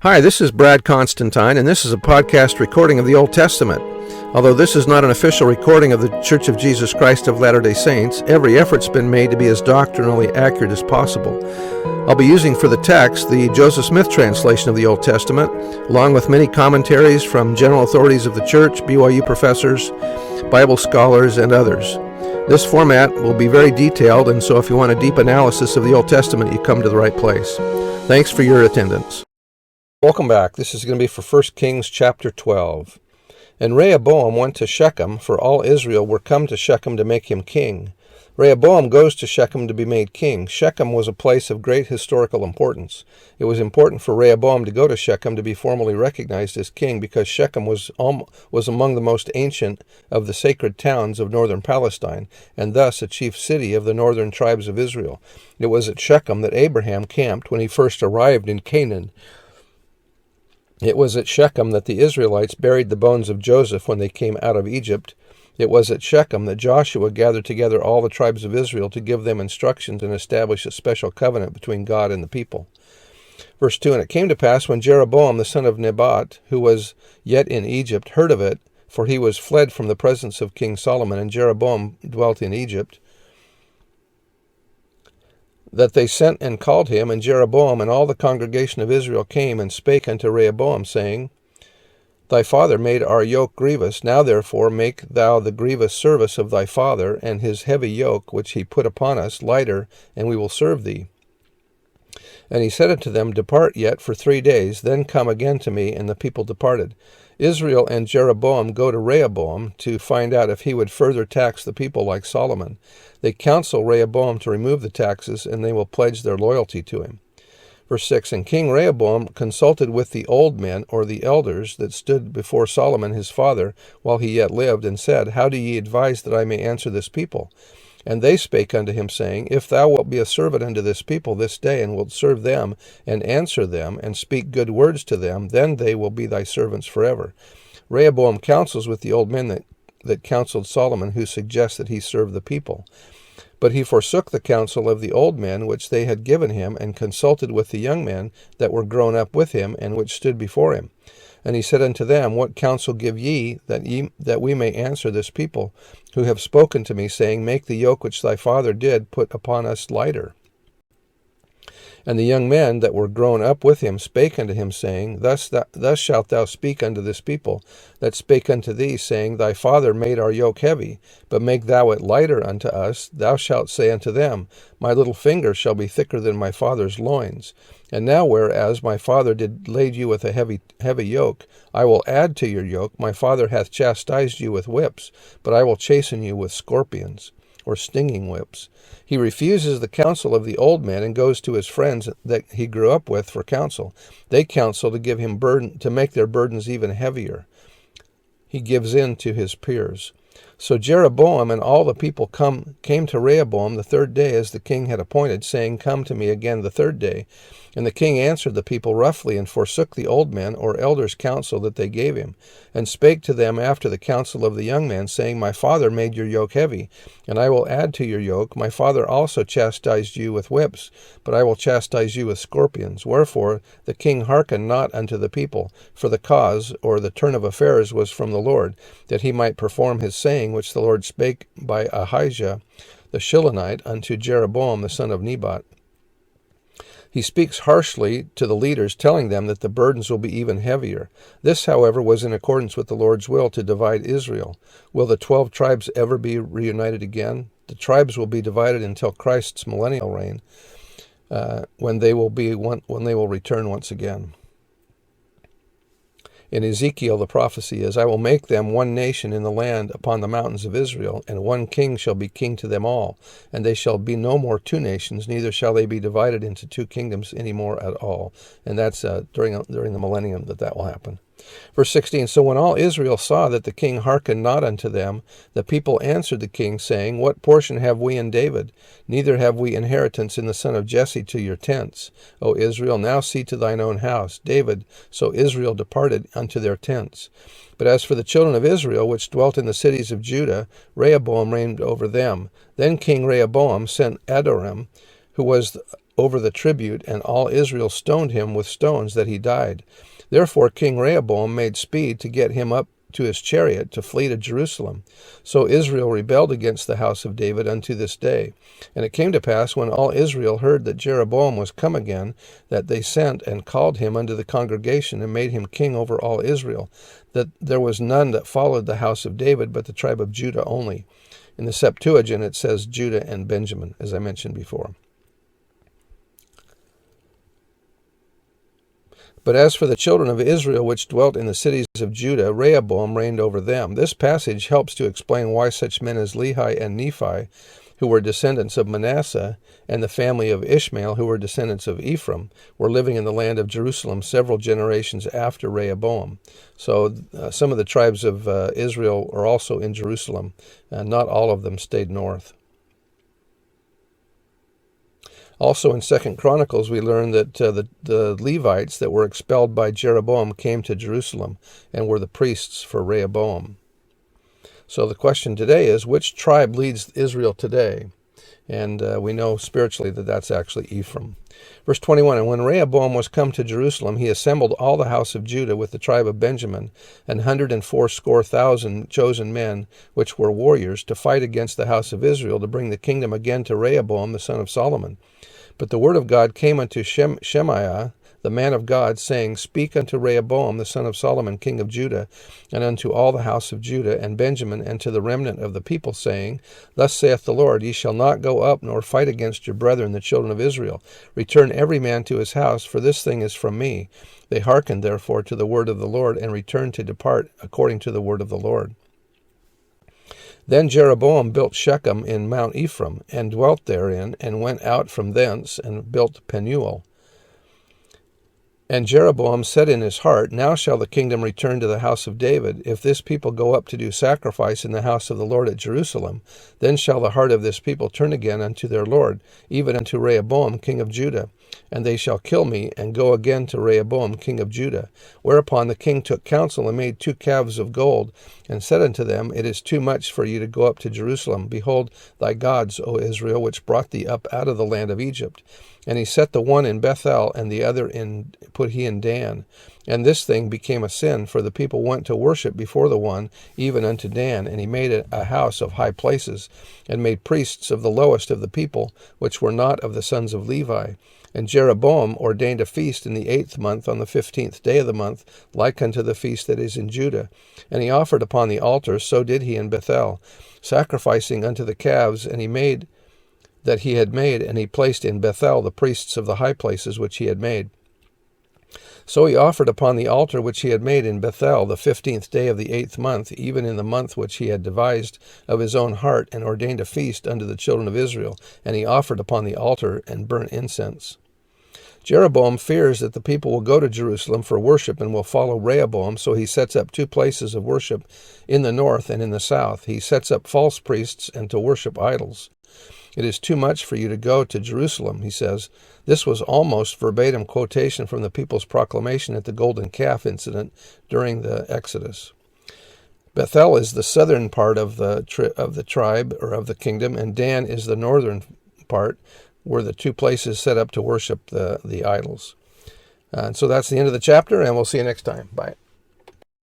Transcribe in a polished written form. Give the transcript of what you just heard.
Hi, this is Brad Constantine, and this is a podcast recording of the Old Testament. Although this is not an official recording of the Church of Jesus Christ of Latter-day Saints, every effort's been made to be as doctrinally accurate as possible. I'll be using for the text the Joseph Smith translation of the Old Testament, along with many commentaries from general authorities of the Church, BYU professors, Bible scholars, and others. This format will be very detailed, and so if you want a deep analysis of the Old Testament, you come to the right place. Thanks for your attendance. Welcome back. This is going to be for 1 Kings chapter 12. And Rehoboam went to Shechem, for all Israel were come to Shechem to make him king. Rehoboam goes to Shechem to be made king. Shechem was a place of great historical importance. It was important for Rehoboam to go to Shechem to be formally recognized as king because Shechem was among the most ancient of the sacred towns of northern Palestine, and thus a chief city of the northern tribes of Israel. It was at Shechem that Abraham camped when he first arrived in Canaan. It was at Shechem that the Israelites buried the bones of Joseph when they came out of Egypt. It was at Shechem that Joshua gathered together all the tribes of Israel to give them instructions and establish a special covenant between God and the people. Verse 2, And it came to pass when Jeroboam the son of Nebat, who was yet in Egypt, heard of it, for he was fled from the presence of King Solomon, and Jeroboam dwelt in Egypt, that they sent and called him, and Jeroboam and all the congregation of Israel came and spake unto Rehoboam, saying, Thy father made our yoke grievous. Now therefore make thou the grievous service of thy father, and his heavy yoke which he put upon us lighter, and we will serve thee. And he said unto them, Depart yet for 3 days, then come again to me. And the people departed. Israel and Jeroboam go to Rehoboam to find out if he would further tax the people like Solomon. They counsel Rehoboam to remove the taxes, and they will pledge their loyalty to him. Verse 6, And King Rehoboam consulted with the old men, or the elders, that stood before Solomon his father, while he yet lived, and said, How do ye advise that I may answer this people? And they spake unto him, saying, If thou wilt be a servant unto this people this day, and wilt serve them, and answer them, and speak good words to them, then they will be thy servants forever. Rehoboam counsels with the old men that counseled Solomon, who suggest that he serve the people. But he forsook the counsel of the old men which they had given him, and consulted with the young men that were grown up with him, and which stood before him. And he said unto them, What counsel give ye, that we may answer this people, who have spoken to me, saying, Make the yoke which thy father did put upon us lighter? And the young men that were grown up with him spake unto him, saying, Thus shalt thou speak unto this people that spake unto thee, saying, Thy father made our yoke heavy, but make thou it lighter unto us. Thou shalt say unto them, My little finger shall be thicker than my father's loins. And now whereas my father did lade you with a heavy yoke, I will add to your yoke. My father hath chastised you with whips, but I will chasten you with scorpions, or stinging whips. He refuses the counsel of the old men and goes to his friends that he grew up with for counsel. They counsel to give him burden, to make their burdens even heavier. He gives in to his peers. So Jeroboam and all the people came to Rehoboam the 3rd day, as the king had appointed, saying, Come to me again the 3rd day. And the king answered the people roughly, and forsook the old men or elders' counsel that they gave him, and spake to them after the counsel of the young men, saying, My father made your yoke heavy, and I will add to your yoke. My father also chastised you with whips, but I will chastise you with scorpions. Wherefore the king hearkened not unto the people, for the cause, or the turn of affairs, was from the Lord, that he might perform his saying, which the Lord spake by Ahijah the Shilonite unto Jeroboam the son of Nebat. He speaks harshly to the leaders, telling them that the burdens will be even heavier. This, however, was in accordance with the Lord's will to divide Israel. Will the 12 tribes ever be reunited again? The tribes will be divided until Christ's millennial reign, when they will return once again. In Ezekiel, the prophecy is, I will make them one nation in the land upon the mountains of Israel, and one king shall be king to them all. And they shall be no more 2 nations, neither shall they be divided into 2 kingdoms any more at all. And that's during the millennium that will happen. Verse 16, So when all Israel saw that the king hearkened not unto them, the people answered the king, saying, What portion have we in David? Neither have we inheritance in the son of Jesse to your tents. O Israel, now see to thine own house. David, so Israel departed unto their tents. But as for the children of Israel, which dwelt in the cities of Judah, Rehoboam reigned over them. Then King Rehoboam sent Adoram, who was over the tribute, and all Israel stoned him with stones that he died. Therefore King Rehoboam made speed to get him up to his chariot to flee to Jerusalem. So Israel rebelled against the house of David unto this day. And it came to pass, when all Israel heard that Jeroboam was come again, that they sent and called him unto the congregation, and made him king over all Israel, that there was none that followed the house of David, but the tribe of Judah only. In the Septuagint it says Judah and Benjamin, as I mentioned before. But as for the children of Israel which dwelt in the cities of Judah, Rehoboam reigned over them. This passage helps to explain why such men as Lehi and Nephi, who were descendants of Manasseh, and the family of Ishmael, who were descendants of Ephraim, were living in the land of Jerusalem several generations after Rehoboam. So some of the tribes of Israel are also in Jerusalem, and not all of them stayed north. Also in 2 Chronicles, we learn that the Levites that were expelled by Jeroboam came to Jerusalem and were the priests for Rehoboam. So the question today is, which tribe leads Israel today? And we know spiritually that that's actually Ephraim. Verse 21, And when Rehoboam was come to Jerusalem, he assembled all the house of Judah with the tribe of Benjamin, 180,000 chosen men, which were warriors, to fight against the house of Israel, to bring the kingdom again to Rehoboam the son of Solomon. But the word of God came unto Shemaiah, the man of God, saying, Speak unto Rehoboam the son of Solomon, king of Judah, and unto all the house of Judah and Benjamin, and to the remnant of the people, saying, Thus saith the Lord, Ye shall not go up nor fight against your brethren the children of Israel. Return every man to his house, for this thing is from me. They hearkened therefore to the word of the Lord, and returned to depart according to the word of the Lord. Then Jeroboam built Shechem in Mount Ephraim, and dwelt therein, and went out from thence, and built Penuel. And Jeroboam said in his heart, Now shall the kingdom return to the house of David. If this people go up to do sacrifice in the house of the Lord at Jerusalem, then shall the heart of this people turn again unto their Lord, even unto Rehoboam king of Judah. And they shall kill me, and go again to Rehoboam king of Judah. Whereupon the king took counsel, and made 2 calves of gold, and said unto them, It is too much for you to go up to Jerusalem. Behold thy gods, O Israel, which brought thee up out of the land of Egypt. And he set the one in Bethel, and the other put he in Dan. And this thing became a sin, for the people went to worship before the one, even unto Dan. And he made it a house of high places, and made priests of the lowest of the people, which were not of the sons of Levi. And Jeroboam ordained a feast in the 8th month, on the 15th day of the month, like unto the feast that is in Judah. And he offered upon the altar, so did he in Bethel, sacrificing unto the calves, and he made that he had made, and he placed in Bethel the priests of the high places which he had made. So he offered upon the altar which he had made in Bethel the 15th day of the 8th month, even in the month which he had devised of his own heart, and ordained a feast unto the children of Israel. And he offered upon the altar, and burnt incense. Jeroboam fears that the people will go to Jerusalem for worship and will follow Rehoboam, so he sets up 2 places of worship in the north and in the south. He sets up false priests and to worship idols. It is too much for you to go to Jerusalem, he says. This was almost verbatim quotation from the people's proclamation at the golden calf incident during the Exodus. Bethel is the southern part of the tribe, or of the kingdom, and Dan is the northern part, were the 2 places set up to worship the idols. And so that's the end of the chapter, and we'll see you next time. Bye.